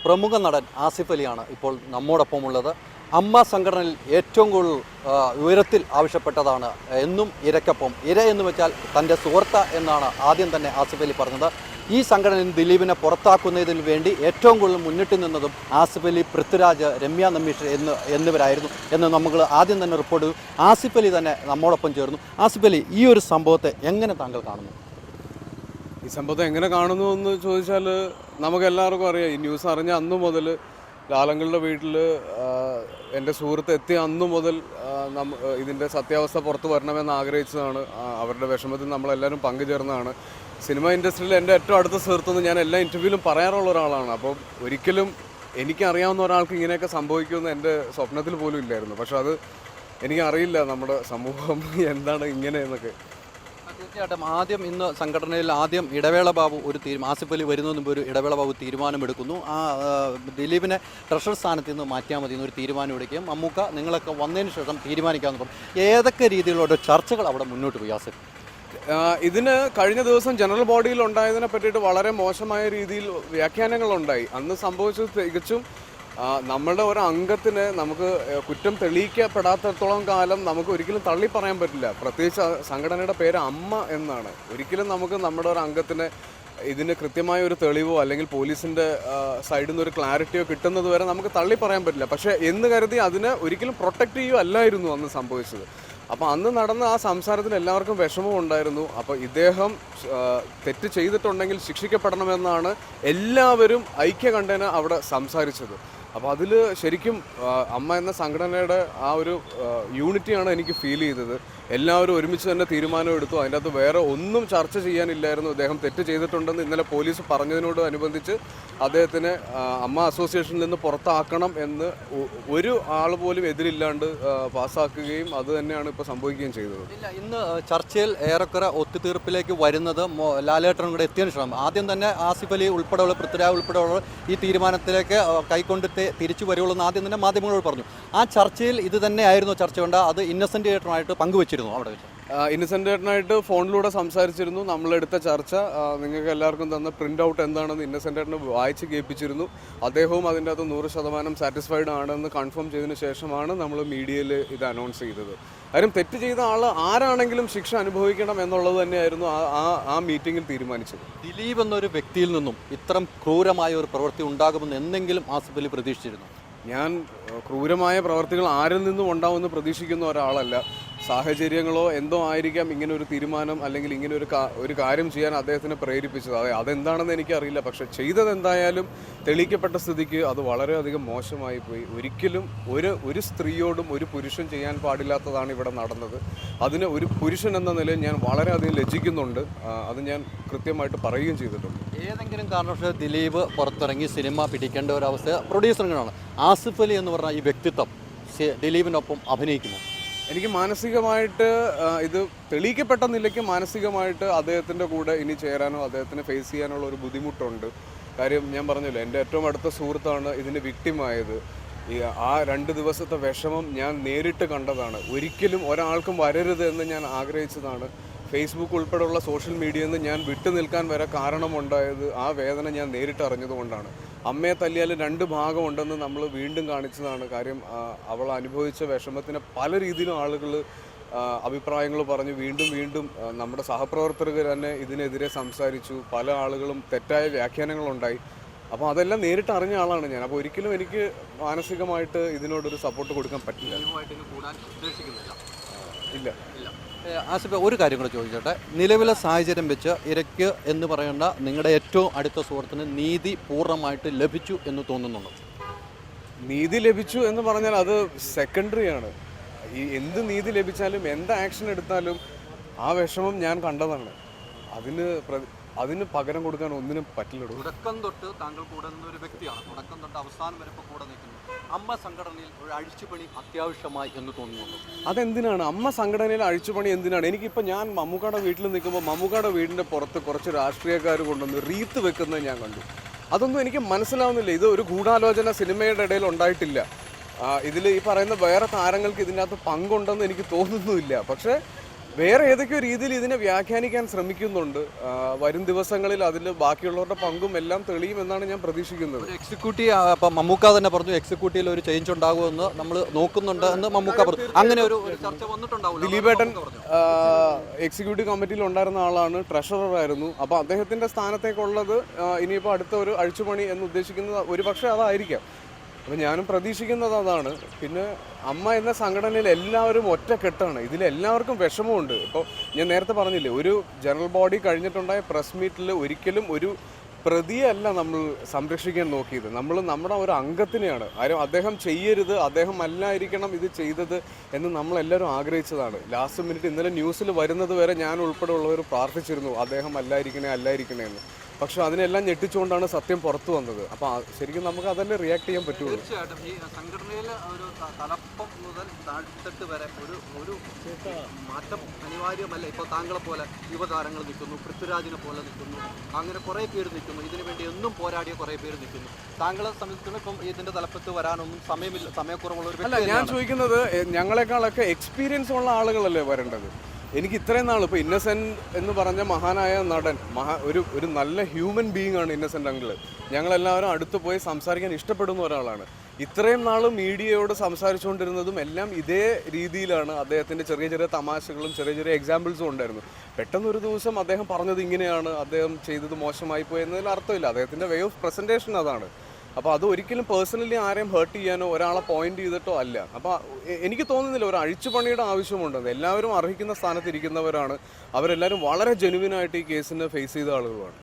പ്രമുഖ നടൻ ആസിഫ് അലിയാണ് ഇപ്പോൾ നമ്മോടൊപ്പമുള്ളത്. അമ്മ സംഘടനയിൽ ഏറ്റവും കൂടുതൽ ഉയരത്തിൽ ആവശ്യപ്പെട്ടതാണ് എന്നും ഇരയ്ക്കൊപ്പം. ഇര എന്ന് വെച്ചാൽ തൻ്റെ സുഹൃത്ത് എന്നാണ് ആദ്യം തന്നെ ആസിഫ് അലി പറഞ്ഞത്. ഈ സംഘടനയിൽ ദിലീപിനെ പുറത്താക്കുന്നതിന് വേണ്ടി ഏറ്റവും കൂടുതൽ മുന്നിട്ട് നിന്നതും ആസിഫ് അലി, പൃഥ്വിരാജ്, രമ്യ നമ്പീഷ് എന്നിവരായിരുന്നു എന്ന് നമുക്ക് ആദ്യം തന്നെ റിപ്പോർട്ട് ചെയ്തു. ആസിഫ് അലി തന്നെ നമ്മോടൊപ്പം ചേർന്നു. ആസിഫ് അലി, ഈ ഒരു സംഭവത്തെ എങ്ങനെ താങ്കൾ കാണുന്നു? ഈ സംഭവത്തെ എങ്ങനെ കാണുന്നു എന്ന് ചോദിച്ചാൽ നമുക്കെല്ലാവർക്കും അറിയാം. ഈ ന്യൂസ് അറിഞ്ഞ അന്നു മുതൽ ലാലങ്ങളുടെ വീട്ടിൽ എൻ്റെ സുഹൃത്ത് എത്തിയ അന്നു മുതൽ ഇതിൻ്റെ സത്യാവസ്ഥ പുറത്തു വരണമെന്ന് ആഗ്രഹിച്ചതാണ്. അവരുടെ വിഷമത്തിൽ നമ്മളെല്ലാവരും പങ്കുചേർന്നതാണ്. സിനിമ ഇൻഡസ്ട്രിയിൽ എൻ്റെ ഏറ്റവും അടുത്ത സുഹൃത്തെന്ന് ഞാൻ എല്ലാ ഇൻ്റർവ്യൂവിലും പറയാറുള്ള ഒരാളാണ്. അപ്പം ഒരിക്കലും എനിക്കറിയാവുന്ന ഒരാൾക്ക് ഇങ്ങനെയൊക്കെ സംഭവിക്കുമെന്ന് എൻ്റെ സ്വപ്നത്തിൽ പോലും ഇല്ലായിരുന്നു. പക്ഷെ അത് എനിക്കറിയില്ല നമ്മുടെ സമൂഹം എന്താണ് ഇങ്ങനെ എന്നൊക്കെ. തീർച്ചയായിട്ടും ആദ്യം ഇന്ന് സംഘടനയിൽ ആദ്യം ഇടവേള ബാബു ആസിഫ് അലി വരുന്നതിന് മുമ്പ് ഒരു ഇടവേള ബാബു തീരുമാനമെടുക്കുന്നു. ദിലീപിനെ ട്രഷർ സ്ഥാനത്ത് നിന്ന് മാറ്റിയാൽ മതി എന്നൊരു തീരുമാനം എടുക്കുകയും മമ്മൂക്ക നിങ്ങളൊക്കെ വന്നതിന് ശേഷം തീരുമാനിക്കാമെന്ന് പറഞ്ഞു. ഏതൊക്കെ രീതിയിലുള്ള ചർച്ചകൾ അവിടെ മുന്നോട്ട് പോയി ആസിഫ്? ഇതിന് കഴിഞ്ഞ ദിവസം ജനറൽ ബോഡിയിൽ ഉണ്ടായതിനെ പറ്റിയിട്ട് വളരെ മോശമായ രീതിയിൽ വ്യാഖ്യാനങ്ങളുണ്ടായി. അന്ന് സംഭവിച്ചത് തികച്ചും നമ്മളുടെ ഒരു അംഗത്തിന് നമുക്ക് കുറ്റം തെളിയിക്കപ്പെടാത്തത്തോളം കാലം നമുക്ക് ഒരിക്കലും തള്ളി പറയാൻ പറ്റില്ല. പ്രത്യേകിച്ച് സംഘടനയുടെ പേര് അമ്മ എന്നാണ്. ഒരിക്കലും നമുക്ക് നമ്മുടെ ഒരു അംഗത്തിന് ഇതിന് കൃത്യമായ ഒരു തെളിവോ അല്ലെങ്കിൽ പോലീസിൻ്റെ സൈഡിൽ നിന്ന് ഒരു ക്ലാരിറ്റിയോ കിട്ടുന്നത് വരെ നമുക്ക് തള്ളി പറയാൻ പറ്റില്ല. പക്ഷേ എന്ന് കരുതി അതിനെ ഒരിക്കലും പ്രൊട്ടക്റ്റ് ചെയ്യുക അല്ലായിരുന്നു അന്ന് സംഭവിച്ചത്. അപ്പോൾ അന്ന് നടന്ന ആ സംസാരത്തിന് എല്ലാവർക്കും വിഷമവും ഉണ്ടായിരുന്നു. അപ്പോൾ ഇദ്ദേഹം തെറ്റ് ചെയ്തിട്ടുണ്ടെങ്കിൽ ശിക്ഷിക്കപ്പെടണമെന്നാണ് എല്ലാവരും ഐക്യകണ്ഠേന അവിടെ സംസാരിച്ചത്. അപ്പോൾ അതിൽ ശരിക്കും അമ്മ എന്ന സംഘടനയുടെ ആ ഒരു യൂണിറ്റിയാണ് എനിക്ക് ഫീൽ ചെയ്തത്. എല്ലാവരും ഒരുമിച്ച് തന്നെ തീരുമാനം എടുത്തു. അതിൻ്റെ അകത്ത് വേറെ ഒന്നും ചർച്ച ചെയ്യാനില്ലായിരുന്നു. അദ്ദേഹം തെറ്റ് ചെയ്തിട്ടുണ്ടെന്ന് ഇന്നലെ പോലീസ് പറഞ്ഞതിനോട് അനുബന്ധിച്ച് അദ്ദേഹത്തിന് അമ്മ അസോസിയേഷനിൽ നിന്ന് പുറത്താക്കണം എന്ന് ഒരു ആൾ പോലും എതിരില്ലാണ്ട് പാസ്സാക്കുകയും അത് തന്നെയാണ് ഇപ്പോൾ സംഭവിക്കുകയും ചെയ്തത്. ഇല്ല, ഇന്ന് ചർച്ചയിൽ ഏറെക്കുറെ ഒത്തുതീർപ്പിലേക്ക് വരുന്നത് ലാലേട്ടനും കൂടെ എത്തിയതിനു ശേഷം ആദ്യം തന്നെ ആസിഫ് അലി ഉൾപ്പെടെയുള്ള പൃഥ്വിരാജ് ഉൾപ്പെടെയുള്ള ഈ തീരുമാനത്തിലേക്ക് കൈക്കൊണ്ട് തിരിച്ചു വരുള്ളൂ എന്ന് ആദ്യം തന്നെ മാധ്യമങ്ങളോട് പറഞ്ഞു. ആ ചർച്ചയിൽ ഇത് തന്നെയായിരുന്നു ചർച്ച വേണ്ട, അത് ഇന്നസെൻ്റ് ഏട്ടനായിട്ട് പങ്കുവച്ചിരുന്നു അവിടെ വെച്ച്. ഇന്നസെൻ്റ് ഏട്ടനായിട്ട് ഫോണിലൂടെ സംസാരിച്ചിരുന്നു. നമ്മളെടുത്ത ചർച്ച നിങ്ങൾക്ക് എല്ലാവർക്കും തന്ന പ്രിൻ്റ് ഔട്ട് എന്താണെന്ന് ഇന്നസെൻ്റ് ഏട്ടന് വായിച്ച് കേൾപ്പിച്ചിരുന്നു. അദ്ദേഹവും അതിൻ്റെ അകത്ത് 100% സാറ്റിസ്ഫൈഡ് ആണെന്ന് കൺഫേം ചെയ്തതിന് ശേഷമാണ് നമ്മൾ മീഡിയയിൽ ഇത് അനൗൺസ് ചെയ്തത്. കാര്യം തെറ്റ് ചെയ്ത ആൾ ആരാണെങ്കിലും ശിക്ഷ അനുഭവിക്കണം എന്നുള്ളത് തന്നെയായിരുന്നു ആ മീറ്റിങ്ങിൽ തീരുമാനിച്ചത്. ദിലീപ് എന്നൊരു വ്യക്തിയിൽ നിന്നും ഇത്തരം ക്രൂരമായ ഒരു പ്രവൃത്തി ഉണ്ടാകുമെന്ന് എന്തെങ്കിലും ആസിഫ് അലി പ്രതീക്ഷിച്ചിരുന്നു? ഞാൻ ക്രൂരമായ പ്രവർത്തികൾ ആരിൽ നിന്നും ഉണ്ടാവുമെന്ന് പ്രതീക്ഷിക്കുന്ന ഒരാളല്ല. സാഹചര്യങ്ങളോ എന്തോ ആയിരിക്കാം ഇങ്ങനെ ഒരു തീരുമാനം അല്ലെങ്കിൽ ഇങ്ങനെ ഒരു കാര്യം ചെയ്യാൻ അദ്ദേഹത്തിനെ പ്രേരിപ്പിച്ചത്. അതെന്താണെന്ന് എനിക്കറിയില്ല. പക്ഷെ ചെയ്തത് എന്തായാലും തെളിയിക്കപ്പെട്ട സ്ഥിതിക്ക് അത് വളരെയധികം മോശമായി പോയി. ഒരിക്കലും ഒരു സ്ത്രീയോടും ഒരു പുരുഷൻ ചെയ്യാൻ പാടില്ലാത്തതാണ് ഇവിടെ നടന്നത്. അതിന് ഒരു പുരുഷൻ എന്ന നിലയിൽ ഞാൻ വളരെയധികം ലജ്ജിക്കുന്നുണ്ട്. അത് ഞാൻ കൃത്യമായിട്ട് പറയുകയും ചെയ്തിട്ടുണ്ട്. ഏതെങ്കിലും കാരണവശാൽ ദിലീപ് പുറത്തിറങ്ങി സിനിമ പിടിക്കേണ്ട ഒരവസ്ഥ പ്രൊഡ്യൂസറിനാണ്. ആസിഫ് അലി എന്ന് പറഞ്ഞ ഈ വ്യക്തിത്വം ദിലീപിനൊപ്പം അഭിനയിക്കുന്നു. എനിക്ക് മാനസികമായിട്ട് ഇത് തെളിയിക്കപ്പെട്ട നിലയ്ക്ക് മാനസികമായിട്ട് അദ്ദേഹത്തിൻ്റെ കൂടെ ഇനി ചേരാനോ അദ്ദേഹത്തിന് ഫേസ് ചെയ്യാനുള്ള ഒരു ബുദ്ധിമുട്ടുണ്ട്. കാര്യം ഞാൻ പറഞ്ഞല്ലോ, എൻ്റെ ഏറ്റവും അടുത്ത സുഹൃത്താണ് ഇതിന് വിക്ടിമായത്. ആ 2 ദിവസത്തെ വിഷമം ഞാൻ നേരിട്ട് കണ്ടതാണ്. ഒരിക്കലും ഒരാൾക്കും വരരുത് എന്ന് ഞാൻ ആഗ്രഹിച്ചതാണ്. ഫേസ്ബുക്ക് ഉൾപ്പെടെയുള്ള സോഷ്യൽ മീഡിയയിൽ നിന്ന് ഞാൻ വിട്ടു നിൽക്കാൻ വരെ കാരണമുണ്ടായത് ആ വേദന ഞാൻ നേരിട്ട് അറിഞ്ഞതുകൊണ്ടാണ്. അമ്മയെ തല്ലിയാൽ 2 ഭാഗമുണ്ടെന്ന് നമ്മൾ വീണ്ടും കാണിച്ചതാണ്. കാര്യം അവൾ അനുഭവിച്ച വിഷമത്തിന് പല രീതിയിലും ആളുകൾ അഭിപ്രായങ്ങൾ പറഞ്ഞു. വീണ്ടും നമ്മുടെ സഹപ്രവർത്തകർ തന്നെ ഇതിനെതിരെ സംസാരിച്ചു. പല ആളുകളും തെറ്റായ വ്യാഖ്യാനങ്ങളുണ്ടായി. അപ്പോൾ അതെല്ലാം നേരിട്ട് അറിഞ്ഞ ആളാണ് ഞാൻ. അപ്പോൾ ഒരിക്കലും എനിക്ക് മാനസികമായിട്ട് ഇതിനോടൊരു സപ്പോർട്ട് കൊടുക്കാൻ പറ്റില്ല. ഇല്ല. ആസിഫ്, ഒരു കാര്യം കൂടെ ചോദിച്ചോട്ടെ. നിലവിലെ സാഹചര്യം വെച്ച് ഇരയ്ക്ക് എന്ന് പറയേണ്ട നിങ്ങളുടെ ഏറ്റവും അടുത്ത സുഹൃത്തിന് നീതി പൂർണ്ണമായിട്ട് ലഭിച്ചു എന്ന് തോന്നുന്നുണ്ടോ? നീതി ലഭിച്ചു എന്ന് പറഞ്ഞാൽ അത് സെക്കൻഡറിയാണ്. ഈ എന്ത് നീതി ലഭിച്ചാലും എന്ത് ആക്ഷൻ എടുത്താലും ആ വിഷമം ഞാൻ കണ്ടതാണ്. അതിന് പകരം കൊടുക്കാൻ ഒന്നിനും പറ്റില്ല. തുടക്കം തൊട്ട് താങ്കൾ കൂടെ നിന്നൊരു വ്യക്തിയാണ്. തുടക്കം തൊട്ട് അവസാനം വരെ ഇപ്പോൾ കൂടെ നിൽക്കുന്നു. അമ്മ സംഘടനയിൽ ഒരു അഴിച്ചുപണി അത്യാവശ്യമായി എന്ന് തോന്നുന്നുണ്ടോ? അതെന്തിനാണ് അമ്മ സംഘടനയിൽ അഴിച്ചുപണി എന്തിനാണ്? എനിക്കിപ്പോൾ ഞാൻ മമ്മൂക്കയുടെ വീട്ടിൽ നിൽക്കുമ്പോൾ മമ്മൂക്കയുടെ വീടിൻ്റെ പുറത്ത് കുറച്ച് രാഷ്ട്രീയക്കാർ കൊണ്ടുവന്ന് റീത്ത് വെക്കുന്നത് ഞാൻ കണ്ടു. അതൊന്നും എനിക്ക് മനസ്സിലാവുന്നില്ല. ഇത് ഒരു ഗൂഢാലോചന സിനിമയുടെ ഇടയിൽ ഉണ്ടായിട്ടില്ല. ഇതിൽ ഈ പറയുന്ന വേറെ താരങ്ങൾക്ക് ഇതിനകത്ത് പങ്കുണ്ടെന്ന് എനിക്ക് തോന്നുന്നുമില്ല. പക്ഷേ വേറെ ഏതൊക്കെയോ രീതിയിൽ ഇതിനെ വ്യാഖ്യാനിക്കാൻ ശ്രമിക്കുന്നുണ്ട്. വരും ദിവസങ്ങളിൽ അതിൽ ബാക്കിയുള്ളവരുടെ പങ്കും എല്ലാം തെളിയുമെന്നാണ് ഞാൻ പ്രതീക്ഷിക്കുന്നത്. എക്സിക്യൂട്ടീവ് ഇപ്പം മമ്മൂക്ക തന്നെ പറഞ്ഞു എക്സിക്യൂട്ടീവിൽ ഒരു ചേഞ്ച് ഉണ്ടാകുമെന്ന് നമ്മൾ നോക്കുന്നുണ്ട് എന്ന് മമ്മൂക്ക പറഞ്ഞു. അങ്ങനെ ഒരു ചർച്ച വന്നിട്ടുണ്ടാവും. ദിലീപേട്ടൻ എക്സിക്യൂട്ടീവ് കമ്മിറ്റിയിൽ ഉണ്ടായിരുന്ന ആളാണ്, ട്രഷറർ ആയിരുന്നു. അപ്പോൾ അദ്ദേഹത്തിൻ്റെ സ്ഥാനത്തേക്കുള്ളത് ഇനിയിപ്പോൾ അടുത്ത ഒരു അഴിച്ചുപണി എന്ന് ഉദ്ദേശിക്കുന്നത് ഒരുപക്ഷെ അതായിരിക്കാം. അപ്പോൾ ഞാനും പ്രതീക്ഷിക്കുന്നത് അതാണ്. പിന്നെ അമ്മ എന്ന സംഘടനയിൽ എല്ലാവരും ഒറ്റക്കെട്ടാണ്. ഇതിലെല്ലാവർക്കും വിഷമമുണ്ട്. ഇപ്പോൾ ഞാൻ നേരത്തെ പറഞ്ഞില്ലേ, ഒരു ജനറൽ ബോഡി കഴിഞ്ഞിട്ടുണ്ടായ പ്രസ് മീറ്റിൽ ഒരിക്കലും ഒരു പ്രതിയല്ല നമ്മൾ സംരക്ഷിക്കാൻ നോക്കിയത്. നമ്മൾ നമ്മുടെ ഒരു അംഗത്തിനെയാണ്. ആരും അദ്ദേഹം ചെയ്യരുത്, അദ്ദേഹം അല്ലായിരിക്കണം ഇത് ചെയ്തത് എന്ന് നമ്മളെല്ലാവരും ആഗ്രഹിച്ചതാണ്. ലാസ്റ്റ് മിനിറ്റ് ഇന്നലെ ന്യൂസിൽ വരുന്നത് വരെ ഞാൻ ഉൾപ്പെടെ ഉള്ളവർ പ്രാർത്ഥിച്ചിരുന്നു അദ്ദേഹം അല്ലായിരിക്കണേ എന്ന്. പക്ഷെ അതിനെല്ലാം ഞെട്ടിച്ചുകൊണ്ടാണ് സത്യം പുറത്തു വന്നത്. അപ്പോൾ ശരിക്കും നമുക്ക് അതല്ലേ റിയാക്ട് ചെയ്യാൻ പറ്റുള്ളൂ. തീർച്ചയായിട്ടും ഈ സംഘടനയിലെ ഒരു തലപ്പം മുതൽ താഴ്ത്തട്ട് വരെ ഒരു മാറ്റം അനിവാര്യമല്ല. ഇപ്പോൾ താങ്കളെ പോലെ യുവതാരങ്ങൾ നിൽക്കുന്നു, പൃഥ്വിരാജിനെ പോലെ നിൽക്കുന്നു, അങ്ങനെ കുറേ പേര് നിൽക്കുന്നു. ഇതിനു വേണ്ടി എന്നും പോരാടിയ കുറേ പേര് നിൽക്കുന്നു. താങ്കളെ സംബന്ധിച്ചിടത്തോളം ഇപ്പം ഇതിൻ്റെ തലപ്പത്ത് വരാനൊന്നും സമയക്കുറവുള്ള ഒരു അല്ല, ഞാൻ ചോദിക്കുന്നത് ഞങ്ങളെക്കാളൊക്കെ എക്സ്പീരിയൻസ് ഉള്ള ആളുകളല്ലേ വരേണ്ടത്. എനിക്ക് ഇത്രയും നാൾ ഇപ്പോൾ ഇന്നസെൻ്റ് എന്ന് പറഞ്ഞ മഹാനായ നടൻ, ഒരു നല്ല ഹ്യൂമൻ ബീയിങ് ആണ് ഇന്നസെൻ്റ് അങ്കിൾ. ഞങ്ങളെല്ലാവരും അടുത്ത് പോയി സംസാരിക്കാൻ ഇഷ്ടപ്പെടുന്ന ഒരാളാണ്. ഇത്രയും നാൾ മീഡിയയോട് സംസാരിച്ചുകൊണ്ടിരുന്നതും എല്ലാം ഇതേ രീതിയിലാണ്. അദ്ദേഹത്തിൻ്റെ ചെറിയ ചെറിയ തമാശകളും ചെറിയ ചെറിയ എക്സാമ്പിൾസും ഉണ്ടായിരുന്നു. പെട്ടെന്നൊരു ദിവസം അദ്ദേഹം പറഞ്ഞത് ഇങ്ങനെയാണ്, അദ്ദേഹം ചെയ്തത് മോശമായി പോയി എന്നതിൽ അർത്ഥമില്ല. അദ്ദേഹത്തിൻ്റെ വേ ഓഫ് പ്രസൻറ്റേഷൻ അതാണ്. അപ്പോൾ അത് ഒരിക്കലും പേഴ്സണലി ആരെയും ഹേർട്ട് ചെയ്യാനോ ഒരാളെ പോയിന്റ് ചെയ്തിട്ടോ അല്ല. അപ്പോൾ എനിക്ക് തോന്നുന്നില്ല ഒരു അഴിച്ചുപണിയുടെ ആവശ്യമുണ്ടെന്ന്. എല്ലാവരും അർഹിക്കുന്ന സ്ഥാനത്ത് ഇരിക്കുന്നവരാണ്. അവരെല്ലാവരും വളരെ ജെനുവിനായിട്ട് ഈ കേസിനെ ഫേസ് ചെയ്ത ആളുകളാണ്.